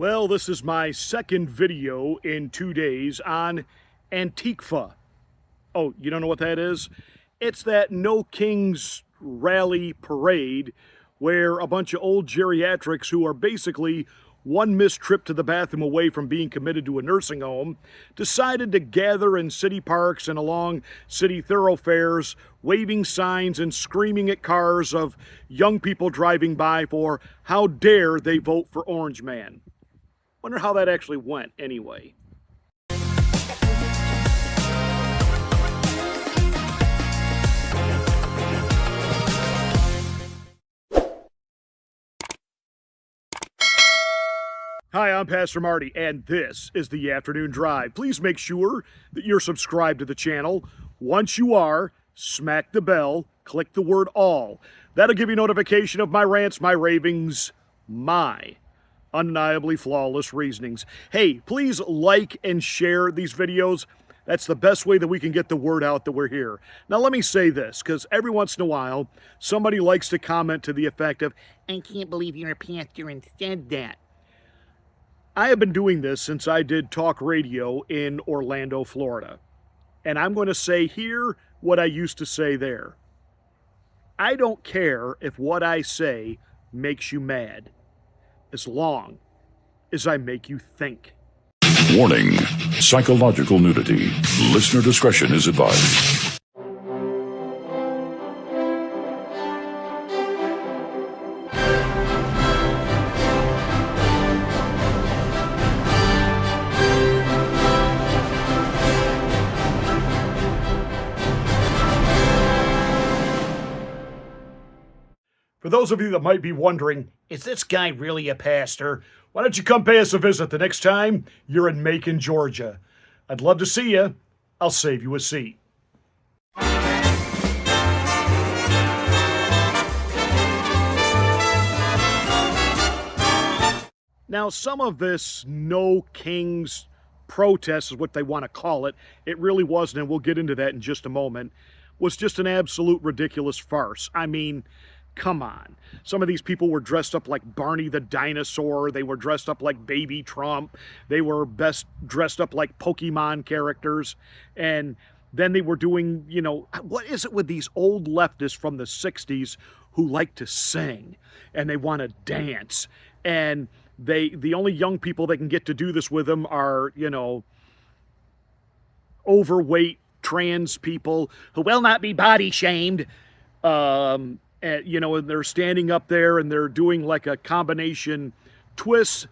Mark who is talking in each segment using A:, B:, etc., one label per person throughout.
A: Well, this is my second video in 2 days on Antiga. Oh, you don't know what that is? It's that No Kings rally parade where a bunch of old geriatrics who are basically one missed trip to the bathroom away from being committed to a nursing home decided to gather in city parks and along city thoroughfares, waving signs and screaming at cars of young people driving by for how dare they vote for Orange Man. Wonder how that actually went anyway. Hi, I'm Pastor Marty, and this is the Afternoon Drive. Please make sure that you're subscribed to the channel. Once you are, smack the bell, click the word all. That'll give you notification of my rants, my ravings, my undeniably flawless reasonings. Hey, please like and share these videos. That's the best way that we can get the word out that we're here. Now, let me say this, because every once in a while, somebody likes to comment to the effect of, "I can't believe you're a pastor and said that." I have been doing this since I did talk radio in Orlando, Florida. And I'm going to say here what I used to say there. I don't care if what I say makes you mad, as long as I make you think.
B: Warning: psychological nudity. Listener discretion is advised.
A: For those of you that might be wondering, is this guy really a pastor? Why don't you come pay us a visit the next time you're in Macon, Georgia? I'd love to see you. I'll save you a seat. Now, some of this No Kings protest is what they want to call it. It really wasn't, and we'll get into that in just a moment, was just an absolute ridiculous farce. I mean, come on. Some of these people were dressed up like Barney the dinosaur. They were dressed up like Baby Trump. They were best dressed up like Pokemon characters. And then they were doing, you know, what is it with these old leftists from the 60s who like to sing and they want to dance? And the only young people that can get to do this with them are, you know, overweight trans people who will not be body shamed. You know, and they're standing up there and they're doing like a combination twist,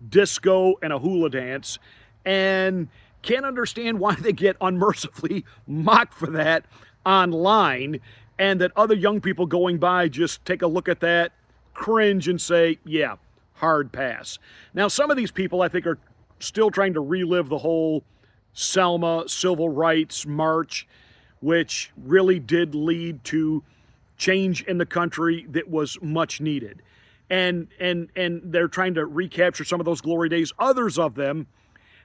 A: disco, and a hula dance, and can't understand why they get unmercifully mocked for that online, and that other young people going by just take a look at that, cringe, and say, yeah, hard pass. Now, some of these people, I think, are still trying to relive the whole Selma Civil Rights March, which really did lead to change in the country that was much needed. And they're trying to recapture some of those glory days. Others of them,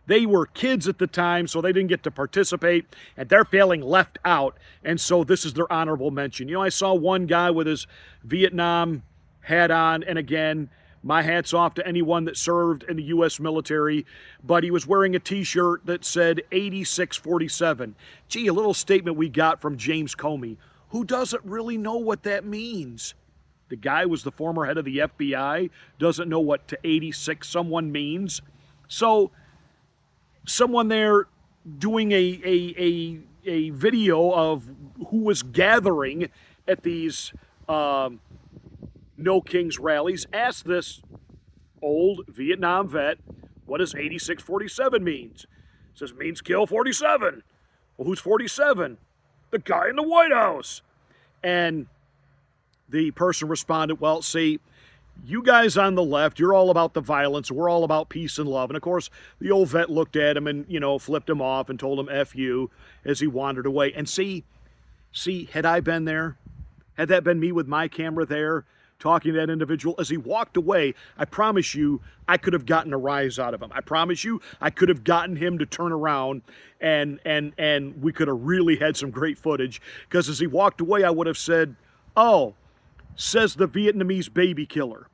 A: they were kids at the time, so they didn't get to participate, and they're feeling left out, and so this is their honorable mention. You know, I saw one guy with his Vietnam hat on, and again, my hat's off to anyone that served in the U.S. military, but he was wearing a t-shirt that said 8647. Gee, a little statement we got from James Comey, who doesn't really know what that means. The guy was the former head of the FBI, doesn't know what to 86 someone means. So someone there doing a video of who was gathering at these No Kings rallies asked this old Vietnam vet, what does 8647 means? It says, means kill 47. Well, who's 47? The guy in the White House. And the person responded, well, see, you guys on the left, you're all about the violence. We're all about peace and love. And of course, the old vet looked at him and, you know, flipped him off and told him F you as he wandered away. And see, had I been there, had that been me with my camera there, talking to that individual, as he walked away, I promise you, I could have gotten a rise out of him. I promise you, I could have gotten him to turn around, and we could have really had some great footage, because as he walked away, I would have said, oh, says the Vietnamese baby killer.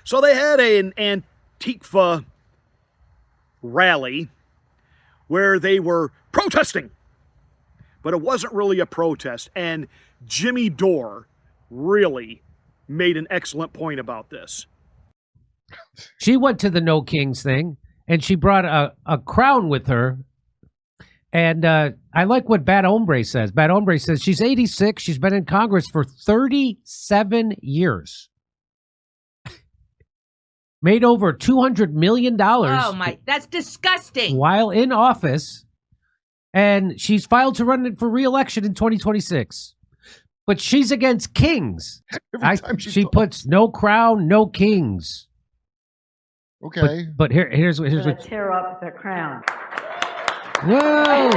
A: So they had an Antifa rally where they were protesting, but it wasn't really a protest. And Jimmy Dore really made an excellent point about this.
C: She went to the No Kings thing, and she brought a crown with her. And I like what Bad Hombre says. Bad Hombre says she's 86. She's been in Congress for 37 years. Made over $200 million.
D: Oh, my. That's disgusting.
C: While in office. And she's filed to run for re-election in 2026. But she's against kings. She puts no crown, no kings.
E: Okay.
C: But here's what.
F: Tear up the crown.
C: Whoa!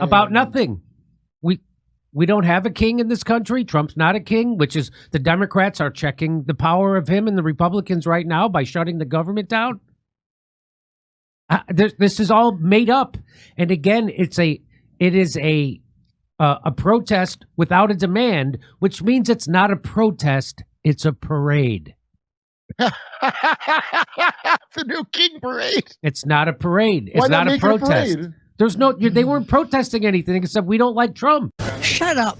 C: About nothing. We don't have a king in this country. Trump's not a king, which is the Democrats are checking the power of him and the Republicans right now by shutting the government down. This is all made up, and again, it is a protest without a demand, which means it's not a protest; it's a parade.
E: The new king parade.
C: It's not a parade. It's
E: Why
C: not a protest.
E: parade?
C: There's no. They weren't protesting anything except we don't like Trump.
F: Shut up.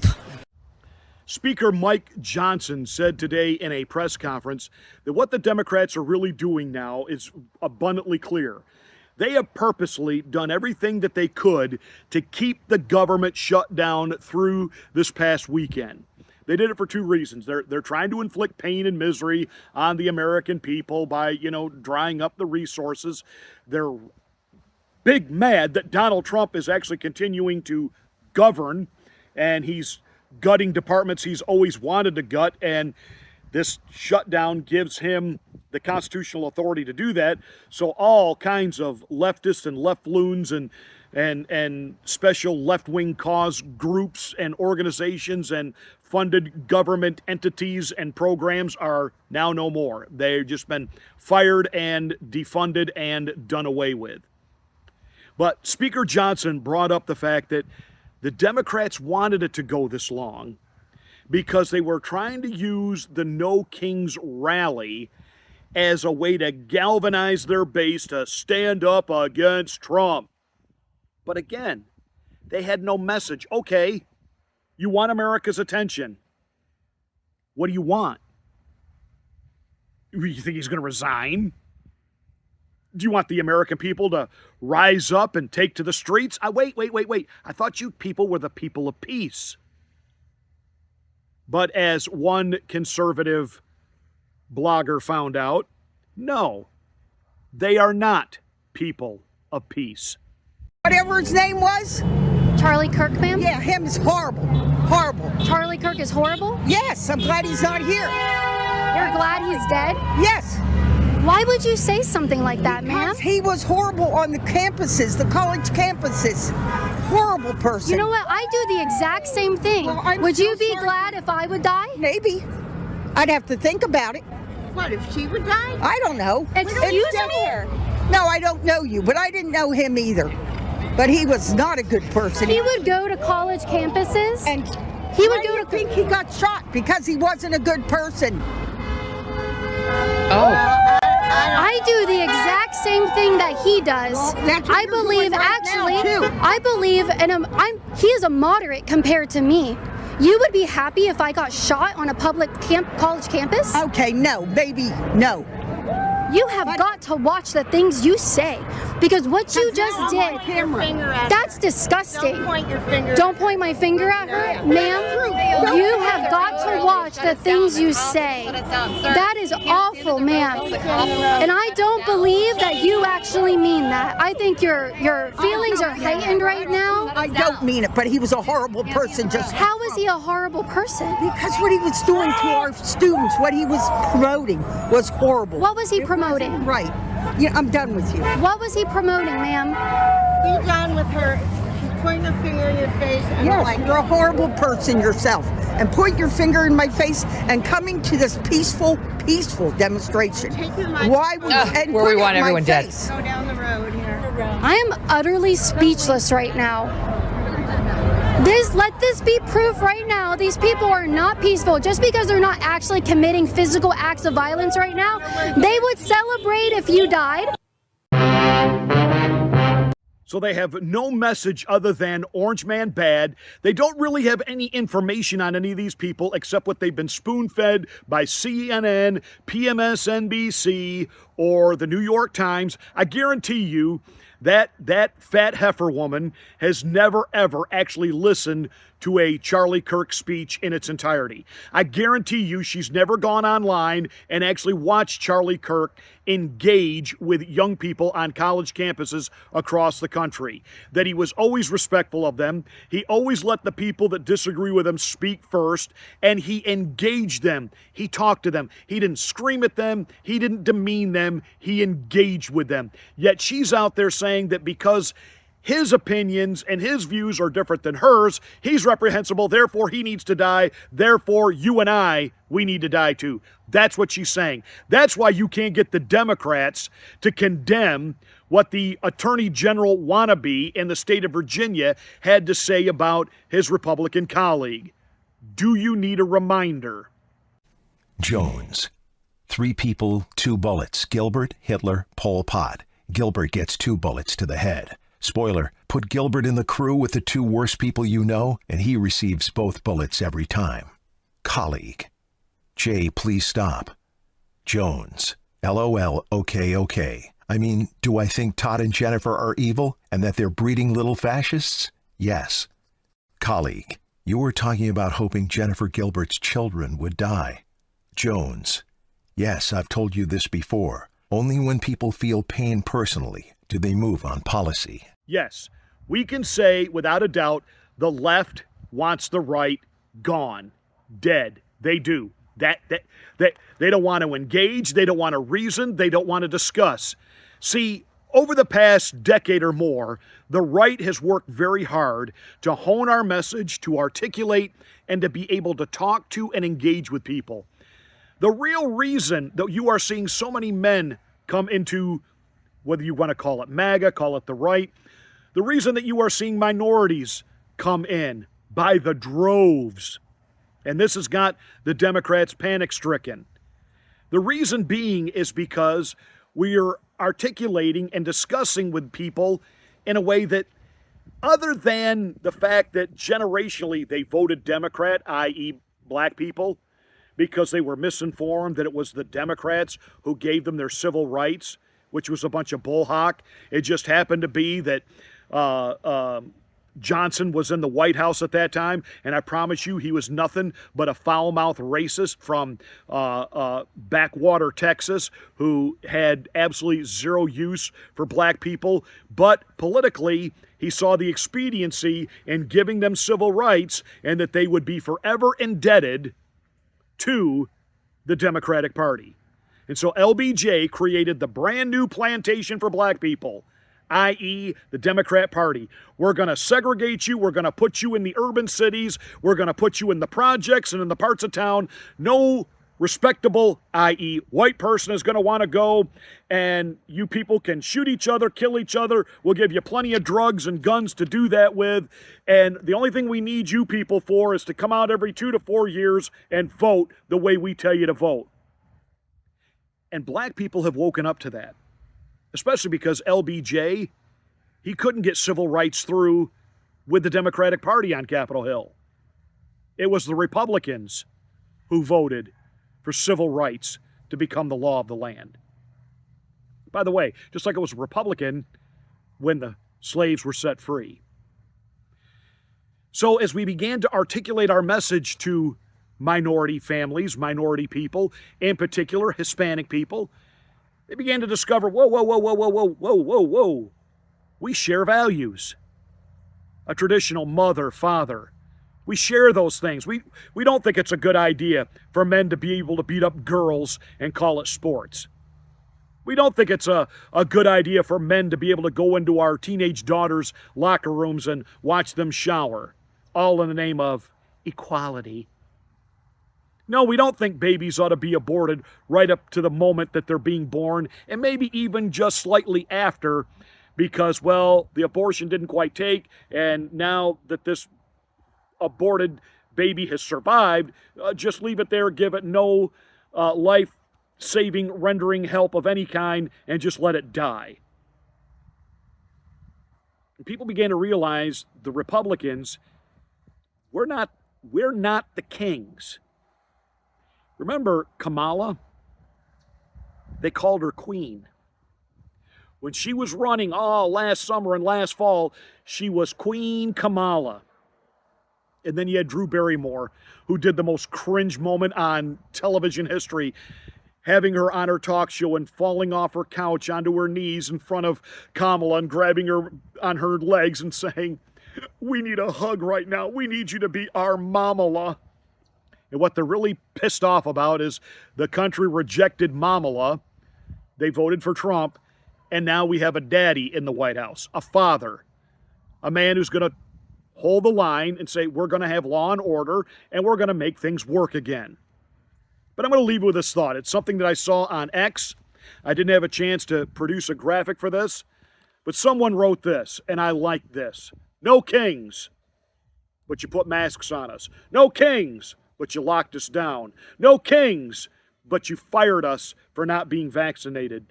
A: Speaker Mike Johnson said today in a press conference that what the Democrats are really doing now is abundantly clear. They have purposely done everything that they could to keep the government shut down through this past weekend. They did it for two reasons. They're trying to inflict pain and misery on the American people by, drying up the resources. They're big mad that Donald Trump is actually continuing to govern, and he's gutting departments he's always wanted to gut, and this shutdown gives him the constitutional authority to do that. So all kinds of leftists and left loons and special left-wing cause groups and organizations and funded government entities and programs are now no more. They've just been fired and defunded and done away with. But Speaker Johnson brought up the fact that the Democrats wanted it to go this long because they were trying to use the No Kings rally as a way to galvanize their base to stand up against Trump. But again, they had no message. Okay, you want America's attention. What do you want? You think he's going to resign? Do you want the American people to rise up and take to the streets? Wait. I thought you people were the people of peace. But as one conservative blogger found out, no, they are not people of peace.
G: Whatever his name was?
H: Charlie Kirk, ma'am?
G: Yeah, him is horrible. Horrible.
H: Charlie Kirk is horrible?
G: Yes, I'm glad he's not here.
H: You're glad he's dead?
G: Yes.
H: Why would you say something like that, ma'am?
G: Because he was horrible on the campuses, the college campuses. Horrible person.
H: You know what? I do the exact same thing.
G: Well,
H: would
G: so
H: you be
G: sorry.
H: glad if I would die?
G: Maybe. I'd have to think about it.
D: What, if she would die?
G: I don't know.
H: Excuse me?
G: No, I don't know you, but I didn't know him either. But he was not a good person.
H: He would go to college campuses.
G: And
H: he would
G: why do
H: go
G: you
H: to
G: think he got shot? Because he wasn't a good person.
H: I do the exact same thing that he does.
G: Well, that's what
H: I
G: you're
H: believe,
G: doing right
H: actually,
G: now, too.
H: I believe, and he is a moderate compared to me. You would be happy if I got shot on a public college campus?
G: Okay, no, baby, no.
H: You have got to watch the things you say, because what you just did, that's disgusting.
D: Don't point your finger.
H: Don't point my finger at her, ma'am. You have got to watch the things you say. That is awful, ma'am. And I don't believe that you actually mean that. I think your feelings are heightened right now.
G: I don't mean it, but he was a horrible person. Just
H: How is he a horrible person?
G: because what he was doing to our students, what he was promoting, was horrible.
H: What was he promoting?
G: Right. Yeah, I'm done with you.
H: What was he promoting, ma'am?
D: Be done with her. She's pointing her finger in your face. And
G: Yes, you're a horrible person yourself. And point your finger in my face and coming to this peaceful demonstration.
D: Take your mic.
G: Why would and
I: where
G: put
I: we
G: it
I: want
G: in my
I: everyone dead.
G: face.
D: Go down the road here.
H: I am utterly speechless right now. Let this be proof right now. These people are not peaceful. Just because they're not actually committing physical acts of violence right now, they would celebrate if you died.
A: So they have no message other than Orange Man bad. They don't really have any information on any of these people except what they've been spoon-fed by CNN, PMSNBC, or the New York Times. I guarantee you that fat heifer woman has never, ever actually listened to a Charlie Kirk speech in its entirety. I guarantee you she's never gone online and actually watched Charlie Kirk engage with young people on college campuses across the country. That he was always respectful of them. He always let the people that disagree with him speak first, and he engaged them. He talked to them. He didn't scream at them. He didn't demean them. He engaged with them. Yet she's out there saying that because his opinions and his views are different than hers, he's reprehensible, therefore he needs to die, therefore you and I, we need to die too. That's what she's saying. That's why you can't get the Democrats to condemn what the Attorney General wannabe in the state of Virginia had to say about his Republican colleague. Do you need a reminder?
I: Jones. 3 people, 2 bullets. Gilbert, Hitler, Pol Pot. Gilbert gets 2 bullets to the head. Spoiler, put Gilbert in the crew with the 2 worst people you know, and he receives both bullets every time. Colleague. Jay, please stop. Jones. LOL, okay. I mean, do I think Todd and Jennifer are evil and that they're breeding little fascists? Yes. Colleague. You were talking about hoping Jennifer Gilbert's children would die. Jones. Yes, I've told you this before. Only when people feel pain personally do they move on policy.
A: Yes, we can say without a doubt the left wants the right gone, dead. They do. They don't want to engage. They don't want to reason. They don't want to discuss. See, over the past decade or more, the right has worked very hard to hone our message, to articulate, and to be able to talk to and engage with people. The real reason that you are seeing so many men come into, whether you want to call it MAGA, call it the right, the reason that you are seeing minorities come in by the droves, and this has got the Democrats panic-stricken. The reason being is because we are articulating and discussing with people in a way that, other than the fact that generationally they voted Democrat, i.e. black people, because they were misinformed that it was the Democrats who gave them their civil rights, which was a bunch of bullhock. It just happened to be that Johnson was in the White House at that time, and I promise you he was nothing but a foul-mouthed racist from backwater Texas who had absolutely zero use for black people. But politically, he saw the expediency in giving them civil rights and that they would be forever indebted to the Democratic Party. And so LBJ created the brand new plantation for black people, i.e. the Democrat Party. We're going to segregate you. We're going to put you in the urban cities. We're going to put you in the projects and in the parts of town no respectable, i.e. white person is going to want to go, and you people can shoot each other, kill each other. We'll give you plenty of drugs and guns to do that with. And the only thing we need you people for is to come out every 2 to 4 years and vote the way we tell you to vote. And black people have woken up to that, especially because LBJ, he couldn't get civil rights through with the Democratic Party on Capitol Hill. It was the Republicans who voted for civil rights to become the law of the land. By the way, just like it was a Republican when the slaves were set free. So as we began to articulate our message to minority families, minority people, in particular Hispanic people, they began to discover, whoa. We share values. A traditional mother, father. We share those things. We don't think it's a good idea for men to be able to beat up girls and call it sports. We don't think it's a good idea for men to be able to go into our teenage daughters' locker rooms and watch them shower, all in the name of equality. No, we don't think babies ought to be aborted right up to the moment that they're being born, and maybe even just slightly after, because, well, the abortion didn't quite take, and now that this aborted baby has survived, just leave it there, give it no life-saving, rendering help of any kind, and just let it die. And people began to realize the Republicans, we're not the kings. Remember Kamala? They called her queen. When she was running last summer and last fall, she was Queen Kamala. And then you had Drew Barrymore, who did the most cringe moment on television history, having her on her talk show and falling off her couch onto her knees in front of Kamala and grabbing her on her legs and saying, "We need a hug right now. We need you to be our mamala." And what they're really pissed off about is the country rejected mamala. They voted for Trump. And now we have a daddy in the White House, a father, a man who's going to hold the line and say, we're going to have law and order, and we're going to make things work again. But I'm going to leave you with this thought. It's something that I saw on X. I didn't have a chance to produce a graphic for this, but someone wrote this, and I like this. No kings, but you put masks on us. No kings, but you locked us down. No kings, but you fired us for not being vaccinated.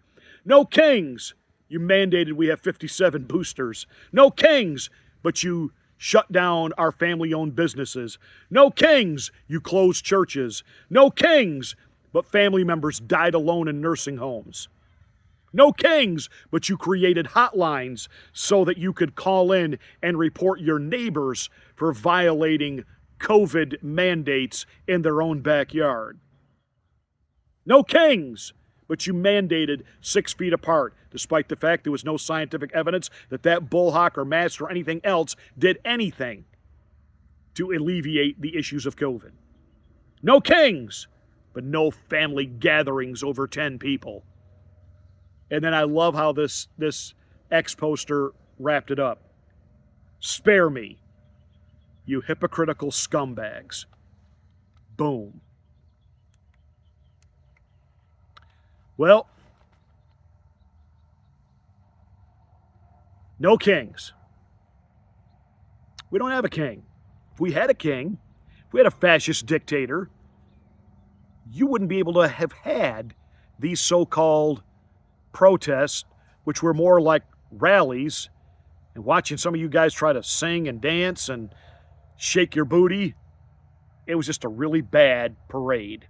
A: No kings, you mandated we have 57 boosters. No kings, but you shut down our family-owned businesses. No kings, you closed churches. No kings, but family members died alone in nursing homes. No kings, but you created hotlines so that you could call in and report your neighbors for violating COVID mandates in their own backyard. No kings, but you mandated 6 feet apart, despite the fact there was no scientific evidence that that bullhawk or mask or anything else did anything to alleviate the issues of COVID. No kings, but no family gatherings over 10 people. And then I love how this X poster wrapped it up. Spare me, you hypocritical scumbags. Boom. Well, no kings. We don't have a king. If we had a king, if we had a fascist dictator, you wouldn't be able to have had these so-called protests, which were more like rallies, and watching some of you guys try to sing and dance and shake your booty. It was just a really bad parade.